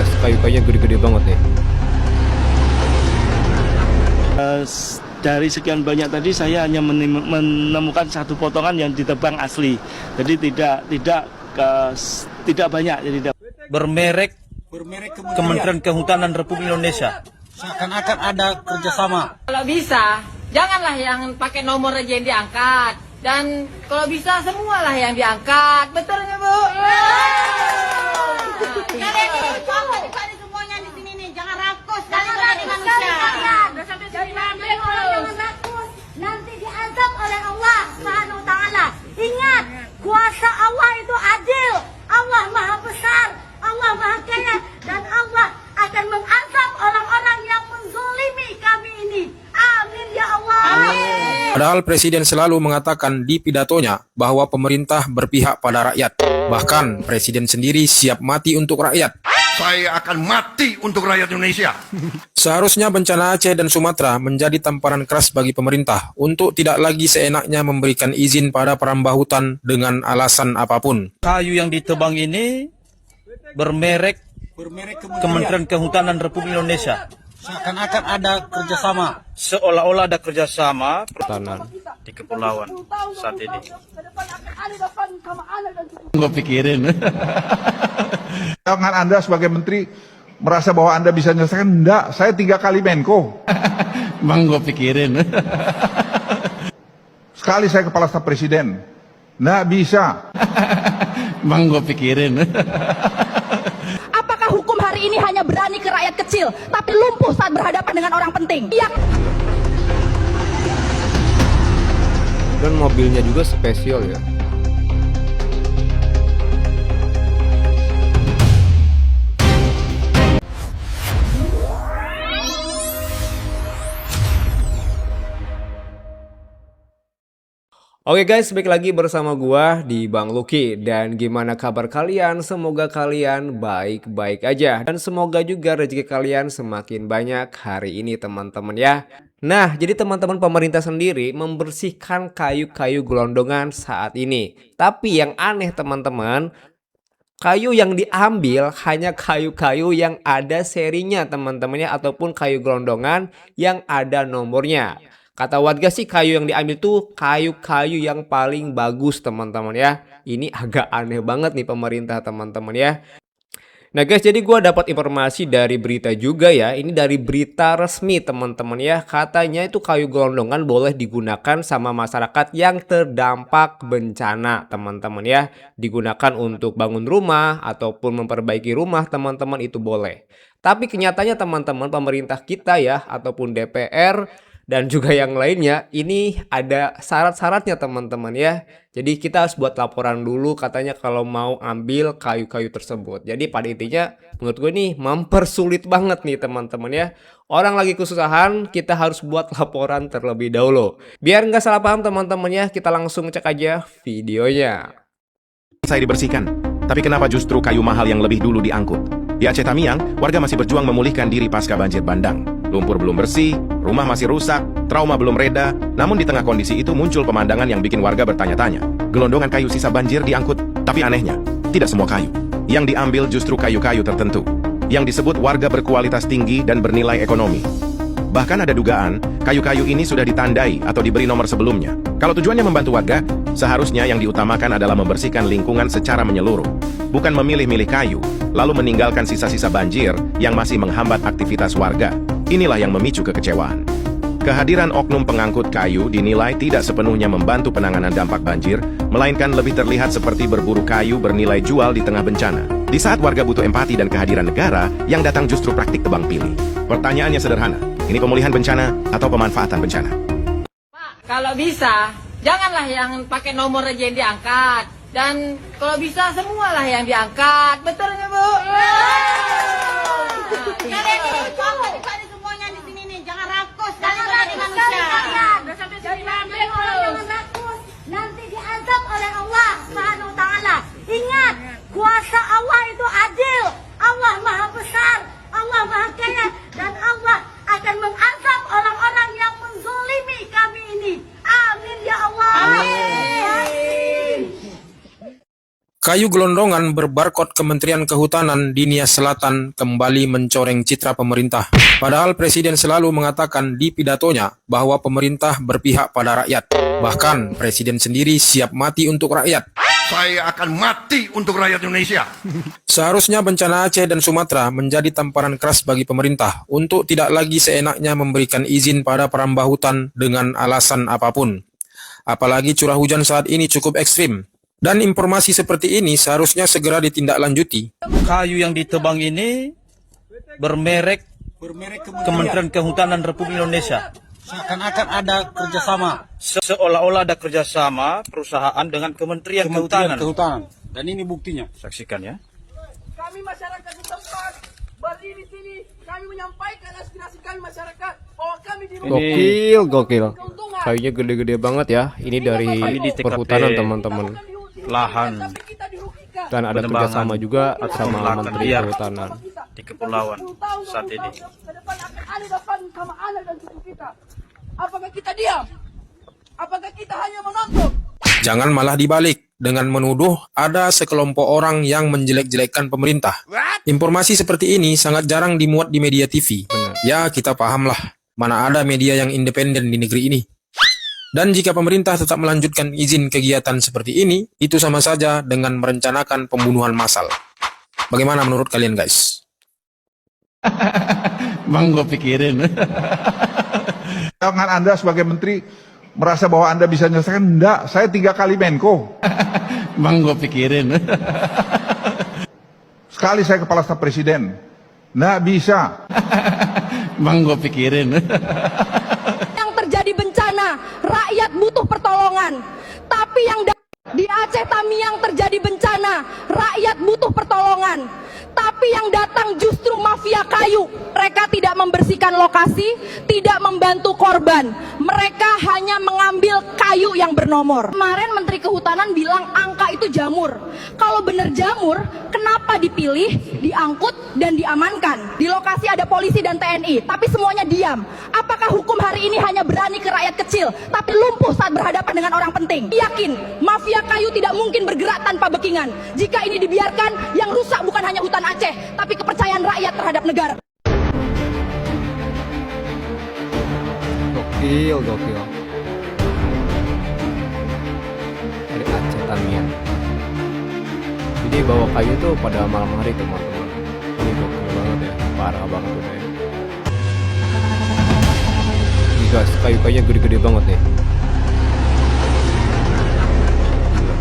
guys, kayu-kayunya gede-gede banget nih. Dari sekian banyak tadi saya hanya menemukan satu potongan yang ditebang asli. Jadi tidak banyak. Jadi bermerek Kementerian Kehutanan Republik Indonesia. Seakan-akan ada kerjasama. Kalau bisa, janganlah yang pakai nomor aja yang diangkat. Dan kalau bisa semualah yang diangkat. Betul nggak, Bu? Cari semuanya di sini nih, jangan rakus. Jangan rakus manusia. Nanti diazab oleh Allah Subhanahu wa taala. Ingat, kuasa Allah itu adil. Allah Maha Besar, Allah Maha Kaya, dan Allah akan mengazab orang-orang yang menzalimi kami ini. Amin ya Allah. Amin. Padahal Presiden selalu mengatakan di pidatonya bahwa pemerintah berpihak pada rakyat. Bahkan Presiden sendiri siap mati untuk rakyat. Saya akan mati untuk rakyat Indonesia. Seharusnya bencana Aceh dan Sumatera menjadi tamparan keras bagi pemerintah untuk tidak lagi seenaknya memberikan izin pada perambah hutan dengan alasan apapun. Kayu yang ditebang ini bermerek Kementerian Kehutanan Republik Indonesia. Seakan-akan ada kerjasama. Seolah-olah ada kerjasama pertahanan di kepulauan saat ini. Gue pikirin. Jangan Anda sebagai menteri merasa bahwa Anda bisa menyelesaikan. Enggak, saya 3 kali Menko. Bang, gue pikirin. Sekali saya kepala staf presiden. Enggak bisa. Bang, gue pikirin. Apakah hukum hari ini hanya berani ke rakyat kecil, tapi lumpuh saat berhadapan dengan orang penting? Dan mobilnya juga spesial ya. Oke guys, balik lagi bersama gua di Bang Lucky. Dan gimana kabar kalian? Semoga kalian baik-baik aja. Dan semoga juga rezeki kalian semakin banyak hari ini teman-teman ya. Nah, jadi teman-teman, pemerintah sendiri membersihkan kayu-kayu gelondongan saat ini. Tapi yang aneh teman-teman, kayu yang diambil hanya kayu-kayu yang ada serinya teman-teman ya, ataupun kayu gelondongan yang ada nomornya. Kata warga sih kayu yang diambil tuh kayu-kayu yang paling bagus teman-teman ya. Ini agak aneh banget nih pemerintah teman-teman ya. Nah guys, jadi gue dapat informasi dari berita juga ya. Ini dari berita resmi teman-teman ya. Katanya itu kayu gelondongan boleh digunakan sama masyarakat yang terdampak bencana teman-teman ya. Digunakan untuk bangun rumah ataupun memperbaiki rumah teman-teman, itu boleh. Tapi kenyataannya teman-teman, pemerintah kita ya ataupun DPR dan juga yang lainnya ini ada syarat-syaratnya teman-teman ya. Jadi kita harus buat laporan dulu katanya kalau mau ambil kayu-kayu tersebut. Jadi pada intinya menurut gue nih mempersulit banget nih teman-teman ya. Orang lagi kesusahan, kita harus buat laporan terlebih dahulu. Biar nggak salah paham teman-teman ya, kita langsung cek aja videonya. Saya dibersihkan, tapi kenapa justru kayu mahal yang lebih dulu diangkut? Di Aceh Tamiang, warga masih berjuang memulihkan diri pasca banjir bandang. Lumpur belum bersih, rumah masih rusak, trauma belum reda. Namun di tengah kondisi itu muncul pemandangan yang bikin warga bertanya-tanya. Gelondongan kayu sisa banjir diangkut, tapi anehnya, tidak semua kayu. Yang diambil justru kayu-kayu tertentu, yang disebut warga berkualitas tinggi dan bernilai ekonomi. Bahkan ada dugaan, kayu-kayu ini sudah ditandai atau diberi nomor sebelumnya. Kalau tujuannya membantu warga, seharusnya yang diutamakan adalah membersihkan lingkungan secara menyeluruh. Bukan memilih-milih kayu, lalu meninggalkan sisa-sisa banjir yang masih menghambat aktivitas warga. Inilah yang memicu kekecewaan. Kehadiran oknum pengangkut kayu dinilai tidak sepenuhnya membantu penanganan dampak banjir, melainkan lebih terlihat seperti berburu kayu bernilai jual di tengah bencana. Di saat warga butuh empati dan kehadiran negara, yang datang justru praktik tebang pilih. Pertanyaannya sederhana, ini pemulihan bencana atau pemanfaatan bencana? Pak, kalau bisa, janganlah yang pakai nomor aja yang diangkat. Dan kalau bisa semualah yang diangkat. Betul nggak, Bu? Cari semuanya di sini nih, jangan rakus. Jangan rakus manusia. Nanti diazab oleh Allah Subhanahu wa taala. Ingat, kuasa Allah itu adil. Allah Maha Besar, Allah Maha Kaya, dan Allah akan mengazab orang-orang yang menzalimi kami ini. Amin ya Allah. Amin. Kayu gelondongan berbarkod Kementerian Kehutanan di Nias Selatan kembali mencoreng citra pemerintah. Padahal Presiden selalu mengatakan di pidatonya bahwa pemerintah berpihak pada rakyat. Bahkan Presiden sendiri siap mati untuk rakyat. Saya akan mati untuk rakyat Indonesia. Seharusnya bencana Aceh dan Sumatera menjadi tamparan keras bagi pemerintah untuk tidak lagi seenaknya memberikan izin pada perambah hutan dengan alasan apapun. Apalagi curah hujan saat ini cukup ekstrim. Dan informasi seperti ini seharusnya segera ditindaklanjuti. Kayu yang ditebang ini bermerek Kementerian Kehutanan Republik Indonesia. Seakan-akan ada kerjasama. Seolah-olah ada kerjasama perusahaan dengan Kementerian Kehutanan. Dan ini buktinya. Saksikan ya. Kami masyarakat setempat berdiri di sini, kami menyampaikan aspirasi kami masyarakat bahwa kami di Gokil. Kayunya gede-gede banget ya. Ini dari perhutanan teman-teman. Lahan Dan ada kerjasama juga sama Menteri Kehutanan di kepulauan saat ini. Apakah kita diam? Apakah kita hanya menonton? Jangan malah dibalik dengan menuduh ada sekelompok orang yang menjelek-jelekkan pemerintah. Informasi seperti ini sangat jarang dimuat di media TV. Ya, kita pahamlah, mana ada media yang independen di negeri ini. Dan jika pemerintah tetap melanjutkan izin kegiatan seperti ini, itu sama saja dengan merencanakan pembunuhan massal. Bagaimana menurut kalian, guys? Bang, gue pikirin. Jangan Anda sebagai menteri merasa bahwa Anda bisa menyelesaikan. Enggak, saya 3 kali Menko. Bang, gue pikirin. Sekali saya kepala staf presiden. Enggak bisa. Bang, gue pikirin. Yang terjadi bencana, rakyat butuh pertolongan. Tapi yang di Aceh Tamiang terjadi bencana, rakyat butuh pertolongan. Tapi yang datang justru mafia kayu. Mereka tidak membersihkan lokasi, tidak membantu korban. Mereka hanya mengambil kayu yang bernomor. Kemarin Menteri Kehutanan bilang angka itu jamur. Kalau benar jamur, kenapa dipilih, diangkut, dan diamankan? Di lokasi ada polisi dan TNI, tapi semuanya diam. Apakah hukum hari ini hanya berani ke rakyat kecil, tapi lumpuh saat berhadapan dengan orang penting? Yakin, mafia kayu tidak mungkin bergerak tanpa backingan. Jika ini dibiarkan, yang rusak bukan hanya hutan Aceh, tapi kepercayaan rakyat terhadap negara. Gokil. Dari Aceh Tamiang. Jadi bawa kayu tuh pada malam hari teman-teman. Ini gokil banget ya, parah banget udah ya. Ini guys, kayu-kayunya gede-gede banget nih. Gila.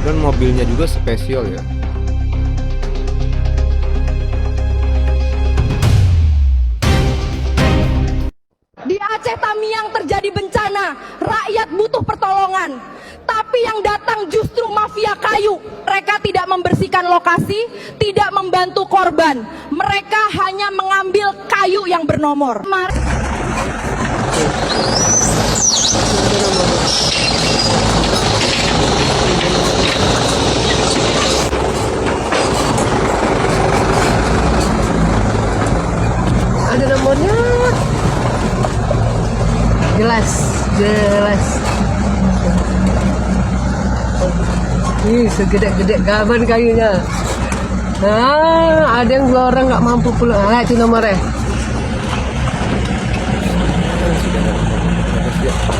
Dan mobilnya juga spesial ya. Di Aceh Tamiang terjadi bencana, rakyat butuh pertolongan. Tapi yang datang justru mafia kayu. Mereka tidak membersihkan lokasi, tidak membantu korban. Mereka hanya mengambil kayu yang bernomor. Ada nomornya. Jelas. Ih, segede-gede gaban kayunya. Nah, ada yang 2 orang nggak mampu pulang. Nah, itu nomornya.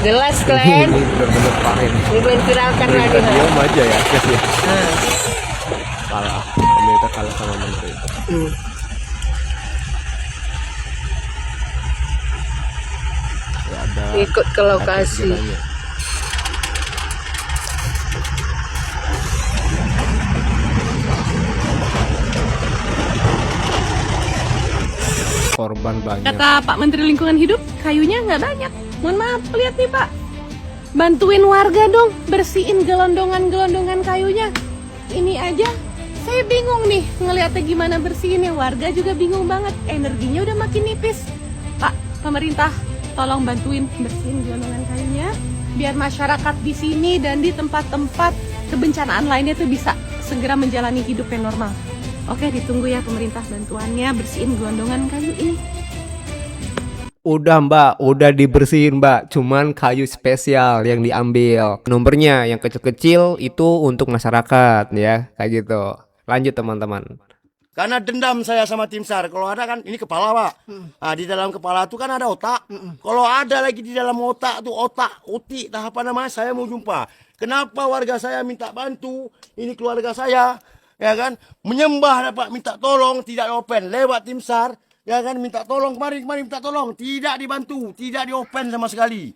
Jelas, Klen. Ini bener-bener parah ini. Diperkirakan lagi. Diam aja ya, guys ya. Kalah, pemerintah kalah sama menteri. Ya, ada Ikut ke lokasi. korban banyak. Kata Pak Menteri Lingkungan Hidup, kayunya nggak banyak. Mohon maaf, lihat nih Pak. Bantuin warga dong, bersihin gelondongan-gelondongan kayunya. Ini aja, saya bingung nih ngeliatnya gimana bersihinnya. Warga juga bingung banget, energinya udah makin nipis. Pak, pemerintah, tolong bantuin bersihin gelondongan kayunya, biar masyarakat di sini dan di tempat-tempat kebencanaan lainnya tuh bisa segera menjalani hidup yang normal. Oke, ditunggu ya pemerintah bantuannya bersihin gelondongan kayu ini. Udah mbak, udah dibersihin mbak, cuman kayu spesial yang diambil. Nomornya yang kecil-kecil itu untuk masyarakat ya, kayak gitu. Lanjut teman-teman. Karena dendam saya sama tim SAR. Kalau ada kan ini kepala pak. Nah, di dalam kepala itu kan ada otak. Kalau ada lagi di dalam otak tuh otik, apa namanya? Saya mau jumpa. Kenapa warga saya minta bantu? Ini keluarga saya, ya kan? Menyembah dapat minta tolong, tidak open lewat tim SAR, ya kan? Minta tolong kemarin minta tolong, tidak dibantu, tidak di open sama sekali.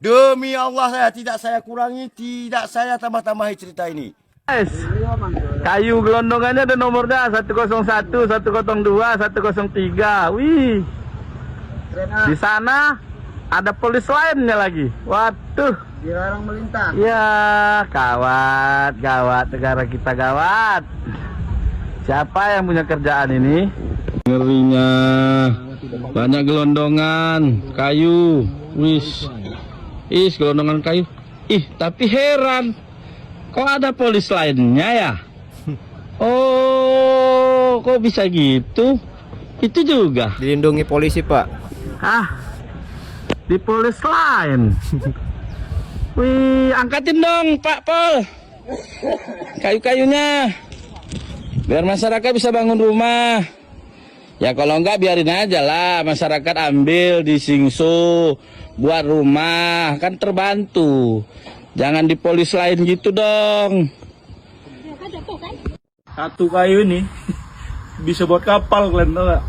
Demi Allah tidak saya kurangi, tidak saya tambah-tambahi cerita ini. Kayu gelondongannya ada nomornya 101, 102, 103. Wih. Di sana ada polis lainnya lagi. Waduh. Dilarang melintas. Ya, gawat negara kita gawat. Siapa yang punya kerjaan ini? Ngerinya. Banyak gelondongan kayu. Gelondongan kayu. Tapi heran. Kok ada polis lainnya ya? Oh, kok bisa gitu? Itu juga Dilindungi polisi pak. di polis lain. Wih, angkatin dong Pak Pol kayu-kayunya biar masyarakat bisa bangun rumah. Ya kalau enggak biarin aja lah, masyarakat ambil di Singso buat rumah, kan terbantu. Jangan di polis lain gitu dong. Satu kayu ini bisa buat kapal, kalian tahu gak?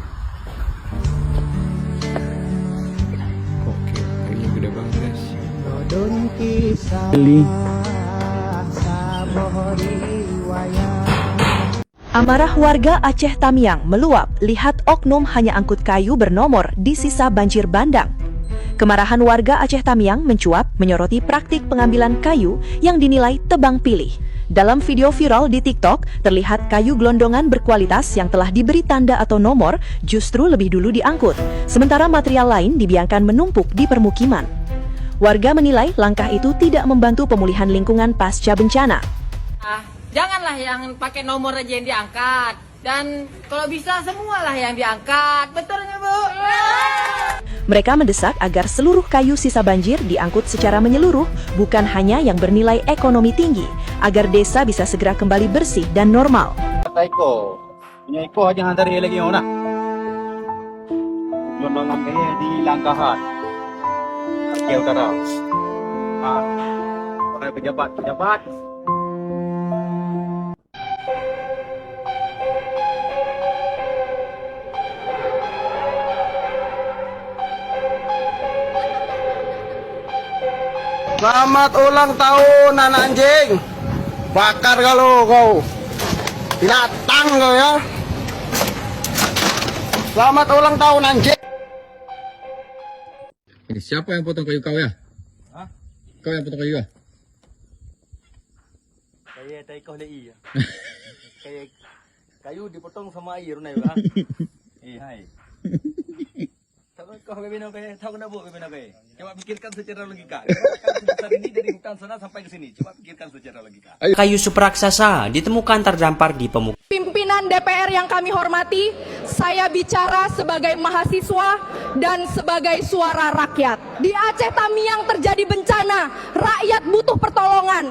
Oke, kayaknya gede banget guys. Amarah warga Aceh Tamiang meluap lihat oknum hanya angkut kayu bernomor di sisa banjir bandang. Kemarahan warga Aceh Tamiang mencuat menyoroti praktik pengambilan kayu yang dinilai tebang pilih. Dalam video viral di TikTok, terlihat kayu gelondongan berkualitas yang telah diberi tanda atau nomor justru lebih dulu diangkut, sementara material lain dibiarkan menumpuk di permukiman. Warga menilai langkah itu tidak membantu pemulihan lingkungan pasca bencana. Janganlah yang pakai nomor aja yang diangkat. Dan kalau bisa semualah yang diangkat. Betul nggak Bu? Mereka mendesak agar seluruh kayu sisa banjir diangkut secara menyeluruh, bukan hanya yang bernilai ekonomi tinggi, agar desa bisa segera kembali bersih dan normal. Iko, punya Iko aja hantar lagi orang. Gelondongan kayaknya di langkahan. Oke, utara. Orang pejabat. Selamat ulang tahun anak anjing. Bakar kalau kau. Binatang kau ya. Selamat ulang tahun anjing. Ini siapa yang potong kayu kau ya? Kau yang potong kayu ya? Kayak taikoh dei ya. Kayak kayu dipotong sama air na ya. Hai. Kau bebena kayak tahu kenapa bebena kayak? Coba pikirkan secara logika. Besar ini dari hutan sana sampai ke sini. Coba pikirkan secara logika. Kayu supraksasa ditemukan terdampar di pemukiman. Pimpinan DPR yang kami hormati, saya bicara sebagai mahasiswa dan sebagai suara rakyat. Di Aceh Tamiang terjadi bencana, rakyat butuh pertolongan.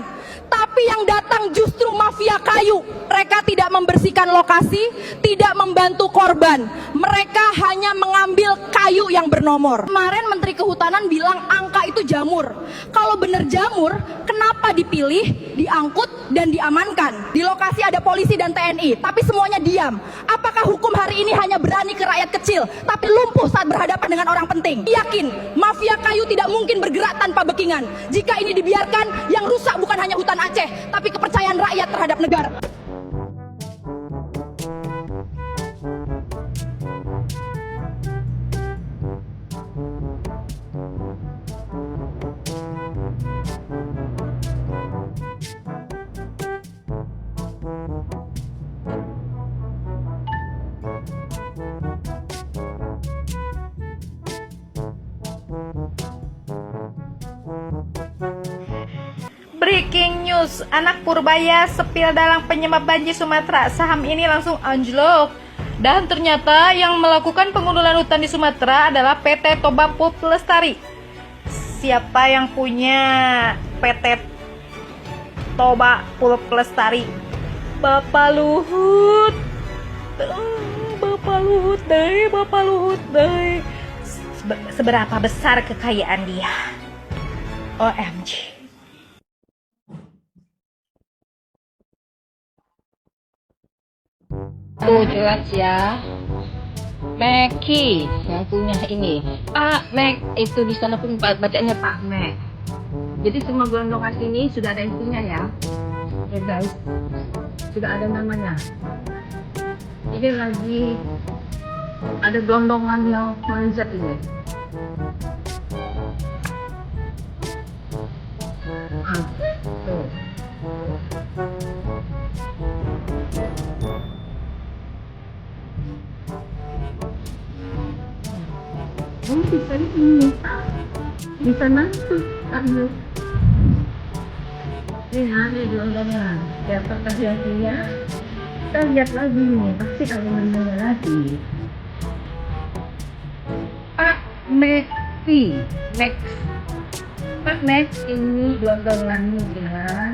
Tapi yang datang justru mafia kayu. Mereka tidak membersihkan lokasi, tidak membantu korban. Mereka hanya mengambil kayu yang bernomor. Kemarin Menteri Kehutanan bilang angka itu jamur. Kalau benar jamur, kenapa dipilih, diangkut, dan diamankan? Di lokasi ada polisi dan TNI, tapi semuanya diam. Apakah hukum hari ini hanya berani ke rakyat kecil, tapi lumpuh saat berhadapan dengan orang penting? Yakin, mafia kayu tidak mungkin bergerak tanpa bekingan. Jika ini dibiarkan, yang rusak bukan hanya hutan Aceh, tapi kepercayaan rakyat terhadap negara. Breaking news, anak Purbaya sepil dalam penyebab banjir Sumatera. Saham ini langsung anjlok. Dan ternyata yang melakukan pengundulan hutan di Sumatera adalah PT Toba Pulp Lestari. Siapa yang punya PT Toba Pulp Lestari? Bapak Luhut. Bapak Luhut deh. Seberapa besar kekayaan dia? OMG. Tuh jelas ya. Meki yang punya ini. Pak Mek, itu di sana pun bacanya Pak Mek. Jadi semua gelondongan ini sudah ada isinya ya. Ya guys, sudah ada namanya. Ini lagi ada gelondongan yang melonjak ini. Tuh. Bisa ini, bisa masuk, ambil. Ini ada gelondongan. Siapa kasihnya? Kita lihat lagi nih, pasti kalau mendengar lagi. Pak Meki, Pak Mek, ini gelondongannya ya.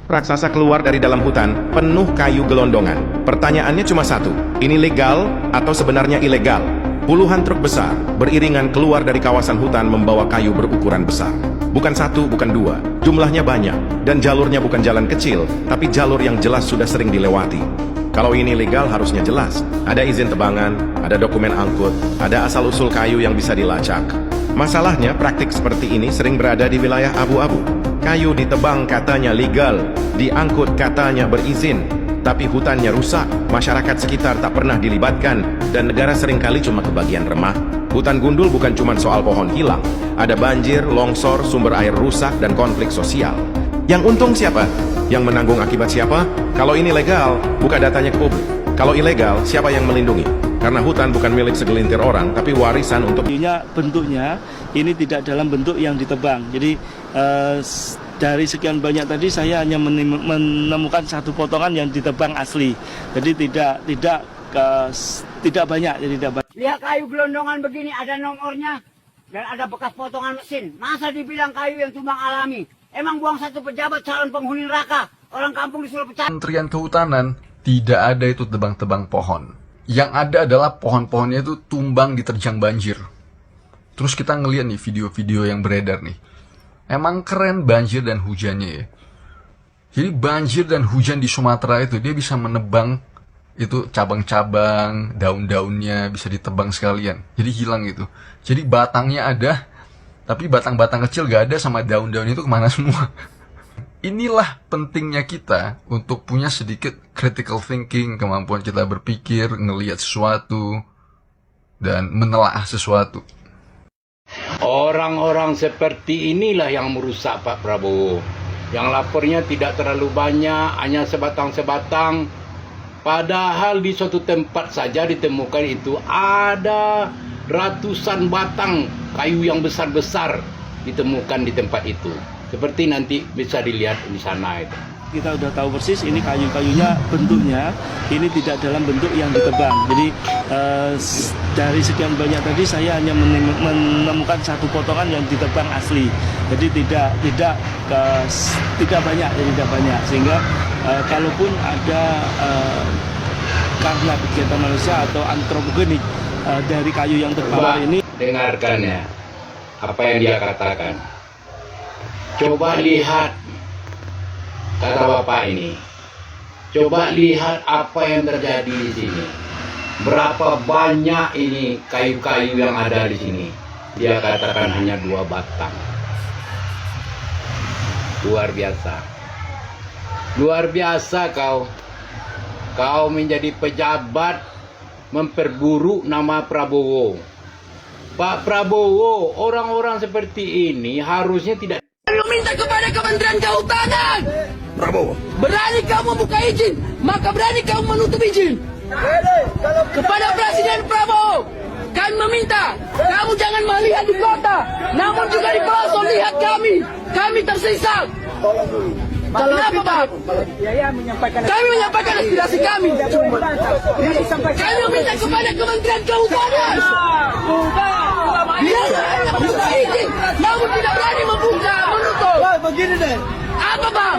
Raksasa keluar dari dalam hutan penuh kayu gelondongan. Pertanyaannya cuma satu, ini legal atau sebenarnya ilegal? Puluhan truk besar beriringan keluar dari kawasan hutan membawa kayu berukuran besar. Bukan satu, bukan dua, jumlahnya banyak. Dan jalurnya bukan jalan kecil, tapi jalur yang jelas sudah sering dilewati. Kalau ini legal harusnya jelas. Ada izin tebangan, ada dokumen angkut, ada asal-usul kayu yang bisa dilacak. Masalahnya praktik seperti ini sering berada di wilayah abu-abu. Kayu ditebang katanya legal, diangkut katanya berizin. Tapi hutannya rusak, masyarakat sekitar tak pernah dilibatkan, dan negara seringkali cuma kebagian remah. Hutan gundul bukan cuma soal pohon hilang, ada banjir, longsor, sumber air rusak, dan konflik sosial. Yang untung siapa? Yang menanggung akibat siapa? Kalau ini legal, buka datanya ke publik. Kalau ilegal, siapa yang melindungi? Karena hutan bukan milik segelintir orang, tapi warisan untuk... Bentuknya ini tidak dalam bentuk yang ditebang. Jadi dari sekian banyak tadi saya hanya menemukan satu potongan yang ditebang asli. Jadi tidak banyak. Lihat kayu gelondongan begini, ada nomornya dan ada bekas potongan mesin. Masa dibilang kayu yang tumbang alami? Emang buang satu pejabat calon penghuni neraka? Orang kampung disuruh pecah. Kementerian Kehutanan tidak ada itu tebang-tebang pohon. Yang ada adalah pohon-pohonnya itu tumbang diterjang banjir. Terus kita ngeliat nih video-video yang beredar nih. Emang keren banjir dan hujannya ya. Jadi banjir dan hujan di Sumatera itu dia bisa menebang itu cabang-cabang, daun-daunnya bisa ditebang sekalian. Jadi hilang itu. Jadi batangnya ada, tapi batang-batang kecil gak ada sama daun-daun itu kemana semua. Inilah pentingnya kita untuk punya sedikit critical thinking, kemampuan kita berpikir, ngelihat sesuatu, dan menelaah sesuatu. Orang-orang seperti inilah yang merusak Pak Prabowo. Yang lapornya tidak terlalu banyak, hanya sebatang-sebatang. Padahal di suatu tempat saja ditemukan itu ada ratusan batang kayu yang besar-besar ditemukan di tempat itu. Seperti nanti bisa dilihat di sana itu. Kita udah tahu persis ini kayu-kayunya bentuknya ini tidak dalam bentuk yang ditebang. Jadi dari sekian banyak tadi saya hanya menemukan satu potongan yang ditebang asli. Jadi tidak banyak sehingga kalaupun ada karena kegiatan manusia atau antropogenik dari kayu yang terbakar ini. Dengarkan ya apa yang dia katakan. Coba lihat kata Bapak ini. Coba lihat apa yang terjadi di sini. Berapa banyak ini kayu-kayu yang ada di sini. Dia katakan hanya 2 batang. Luar biasa. Luar biasa kau. Kau menjadi pejabat memperburuk nama Prabowo. Pak Prabowo, orang-orang seperti ini harusnya tidak. Minta kepada Kementerian Kehutanan. Prabowo, Berani kamu buka izin, maka berani kamu menutup izin. Kepada Presiden Prabowo, kami meminta kamu jangan melihat di kota, namun juga di pelosok lihat kami. Kami tersisa. Kenapa Bang? Kami menyampaikan aspirasi kami. Kami minta kepada Kementerian Kehutanan. Dia minta izin, namun tidak berani membuka, menutup. Begini deh. Apa Bang?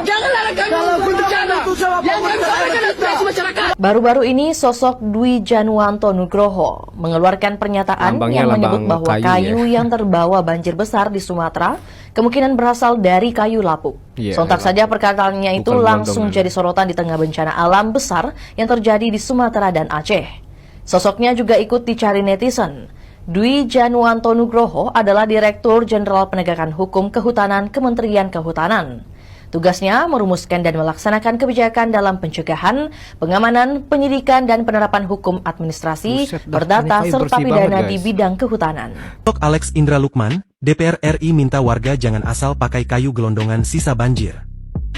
Jangan larang kami berbicara. Yang kami sampaikan aspirasi masyarakat. Baru-baru ini sosok Dwi Januwanto Nugroho mengeluarkan pernyataan yang menyebut bahwa kayu yang terbawa banjir besar di Sumatera kemungkinan berasal dari kayu lapuk. Sontak saja perkataannya itu langsung jadi sorotan di tengah bencana alam besar yang terjadi di Sumatera dan Aceh. Sosoknya juga ikut dicari netizen. Dwi Januwanto Nugroho adalah Direktur Jenderal Penegakan Hukum Kehutanan Kementerian Kehutanan. Tugasnya merumuskan dan melaksanakan kebijakan dalam pencegahan, pengamanan, penyidikan, dan penerapan hukum administrasi, perdata, serta pidana di bidang kehutanan. Alex Indra Lukman, DPR RI minta warga jangan asal pakai kayu gelondongan sisa banjir.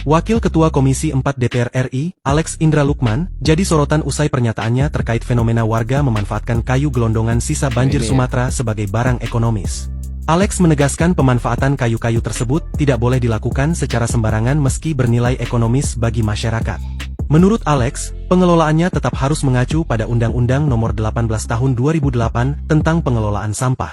Wakil Ketua Komisi 4 DPR RI, Alex Indra Lukman, jadi sorotan usai pernyataannya terkait fenomena warga memanfaatkan kayu gelondongan sisa banjir Sumatera sebagai barang ekonomis. Alex menegaskan pemanfaatan kayu-kayu tersebut tidak boleh dilakukan secara sembarangan meski bernilai ekonomis bagi masyarakat. Menurut Alex, pengelolaannya tetap harus mengacu pada Undang-Undang Nomor 18 Tahun 2008 tentang pengelolaan sampah.